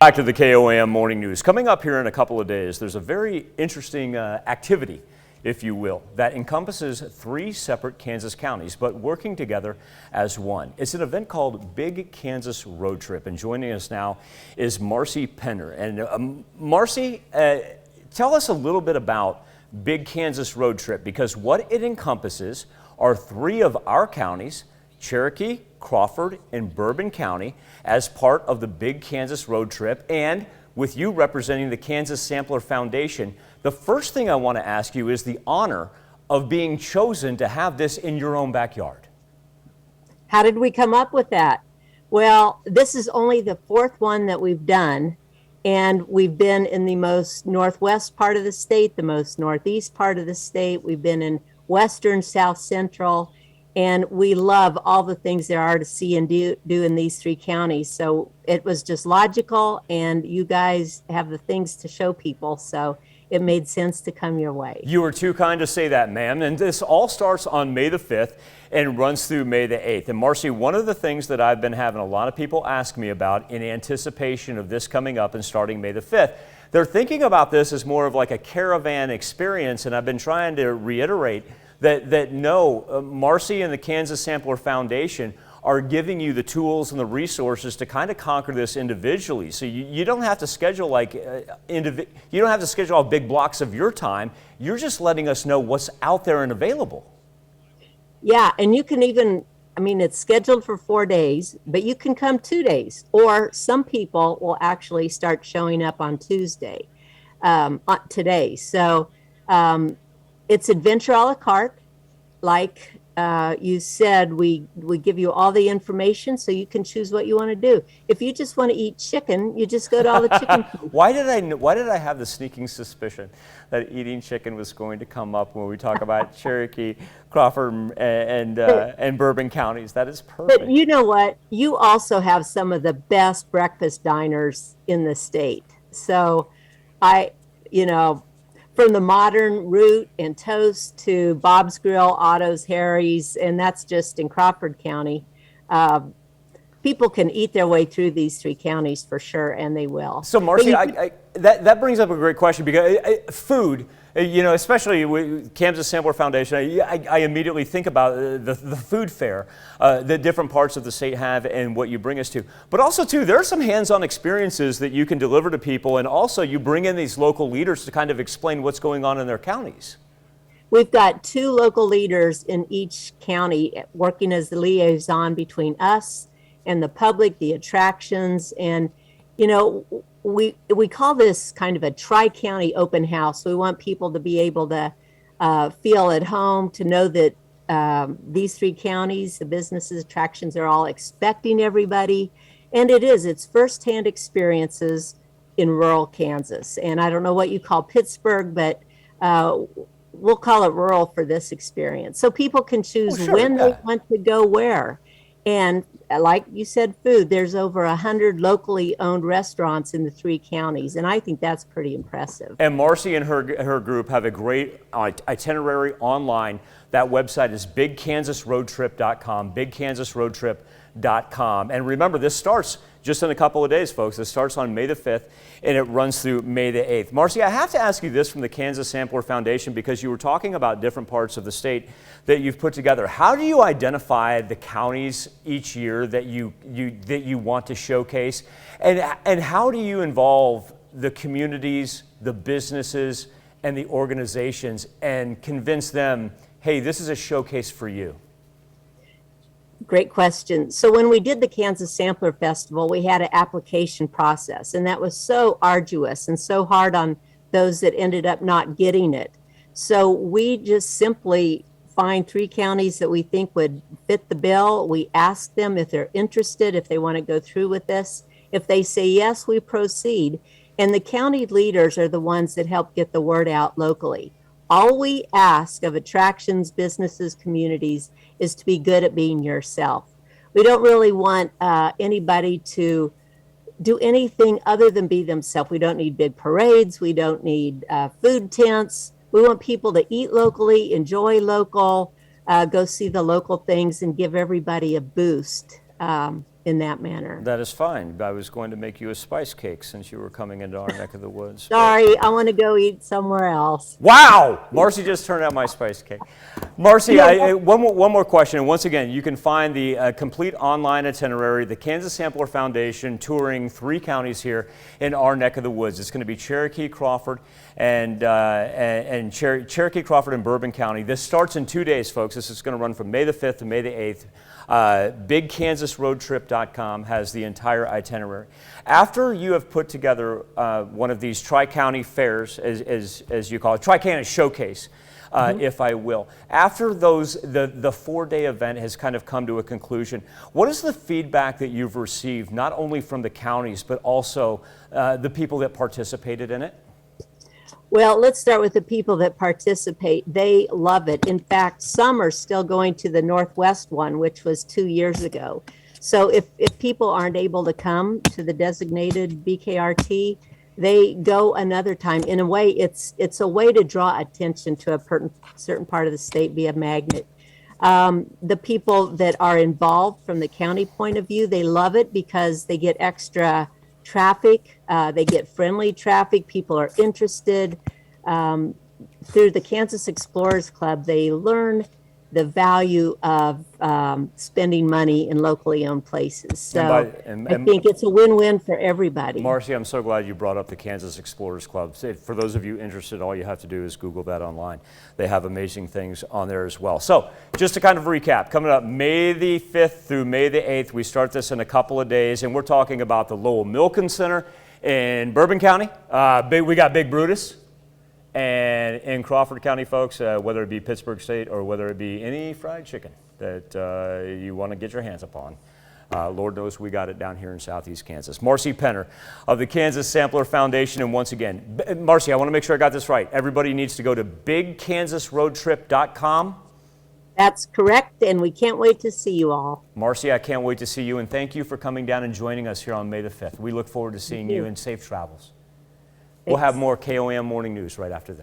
Back to the KOAM Morning News. Coming up here in a couple of days, there's a very interesting activity, if you will, that encompasses 3 separate Kansas counties, but working together as one. It's an event called Big Kansas Road Trip, and joining us now is Marcy Penner. And Marcy, tell us a little bit about Big Kansas Road Trip, because what it encompasses are 3 of our counties, Cherokee, Crawford, and Bourbon County, as part of the Big Kansas Road Trip. And with you representing the Kansas Sampler Foundation, the first thing I want to ask you is the honor of being chosen to have this in your own backyard. How did we come up with that? Well, this is only the 4th one that we've done, and we've been in the most northwest part of the state, the most northeast part of the state. We've been in western, south central, and we love all the things there are to see and do in these 3 counties. So it was just logical, and you guys have the things to show people, so it made sense to come your way. You were too kind to say that, ma'am. And this all starts on May the 5th and runs through May the 8th. And Marcy, one of the things that I've been having a lot of people ask me about in anticipation of this coming up and starting May the 5th, they're thinking about this as more of like a caravan experience, and I've been trying to reiterate that no, Marcy and the Kansas Sampler Foundation are giving you the tools and the resources to kind of conquer this individually. So you don't have to schedule you don't have to schedule all big blocks of your time. You're just letting us know what's out there and available. Yeah, and you can even, it's scheduled for 4 days, but you can come 2 days, or some people will actually start showing up on Tuesday, today. So it's adventure a la carte. Like you said, we give you all the information so you can choose what you want to do. If you just want to eat chicken, you just go to all the chicken food. Why did I have the sneaking suspicion that eating chicken was going to come up when we talk about Cherokee, Crawford, and Bourbon counties? That is perfect. But you know what? You also have some of the best breakfast diners in the state. So from the modern root and toast to Bob's Grill, Otto's, Harry's, and that's just in Crawford County. People can eat their way through these 3 counties for sure, and they will. So Marcy, that brings up a great question, because food, especially with Kansas Sampler Foundation, I immediately think about the food fair that different parts of the state have and what you bring us to. But also, too, there are some hands-on experiences that you can deliver to people, and also you bring in these local leaders to kind of explain what's going on in their counties. We've got 2 local leaders in each county working as the liaison between us and the public, the attractions, and we call this kind of a tri-county open house. We want people to be able to feel at home, to know that these 3 counties, the businesses, attractions, are all expecting everybody. And it's firsthand experiences in rural Kansas. And I don't know what you call Pittsburgh, but we'll call it rural for this experience. So people can choose when they want to go where. And like you said, food, there's over 100 locally owned restaurants in the 3 counties, and I think that's pretty impressive. And Marcy and her group have a great itinerary online. That website is bigkansasroadtrip.com, bigkansasroadtrip.com. And remember, this starts just in a couple of days, folks. It starts on May the 5th, and it runs through May the 8th. Marcy, I have to ask you this from the Kansas Sampler Foundation, because you were talking about different parts of the state that you've put together. How do you identify the counties each year that you want to showcase? And how do you involve the communities, the businesses, and the organizations and convince them, hey, this is a showcase for you? Great question. So when we did the Kansas Sampler Festival, we had an application process, and that was so arduous and so hard on those that ended up not getting it. So we just simply find 3 counties that we think would fit the bill. We ask them if they're interested, if they want to go through with this. If they say yes, we proceed. And the county leaders are the ones that help get the word out locally. All we ask of attractions, businesses, communities is to be good at being yourself. We don't really want anybody to do anything other than be themselves. We don't need big parades. We don't need food tents. We want people to eat locally, enjoy local, go see the local things, and give everybody a boost. in that manner. That is fine. I was going to make you a spice cake since you were coming into our neck of the woods. Sorry, I want to go eat somewhere else. Wow! Marcy just turned out my spice cake. Marcy, one more question. And once again, you can find the complete online itinerary, the Kansas Sampler Foundation touring 3 counties here in our neck of the woods. It's going to be Cherokee, Crawford, and Cherokee, Crawford, and Bourbon County. This starts in 2 days, folks. This is going to run from May the 5th to May the 8th. BigKansasRoadTrip.com has the entire itinerary. After you have put together one of these Tri-County fairs, as you call it, Tri-County Showcase, if I will, after the 4-day event has kind of come to a conclusion, what is the feedback that you've received, not only from the counties, but also the people that participated in it? Well, let's start with the people that participate. They love it. In fact, some are still going to the Northwest one, which was 2 years ago. So if people aren't able to come to the designated BKRT, they go another time. In a way, it's a way to draw attention to a certain part of the state via magnet. The people that are involved from the county point of view, they love it because they get extra traffic, they get friendly traffic, people are interested. Through the Kansas Explorers Club, they learn the value of spending money in locally owned places. So I think it's a win-win for everybody. Marcy, I'm so glad you brought up the Kansas Explorers Club. For those of you interested, all you have to do is Google that online. They have amazing things on there as well. So just to kind of recap, coming up May the 5th through May the 8th, we start this in a couple of days, and we're talking about the Lowell Milken Center in Bourbon County. We got Big Brutus. And in Crawford County, folks, whether it be Pittsburg State or whether it be any fried chicken that you want to get your hands upon, Lord knows we got it down here in Southeast Kansas. Marcy Penner of the Kansas Sampler Foundation. And once again, Marcy, I want to make sure I got this right. Everybody needs to go to BigKansasRoadTrip.com. That's correct, and we can't wait to see you all. Marcy, I can't wait to see you, and thank you for coming down and joining us here on May the 5th. We look forward to seeing you, and safe travels. We'll have more KOM Morning News right after this.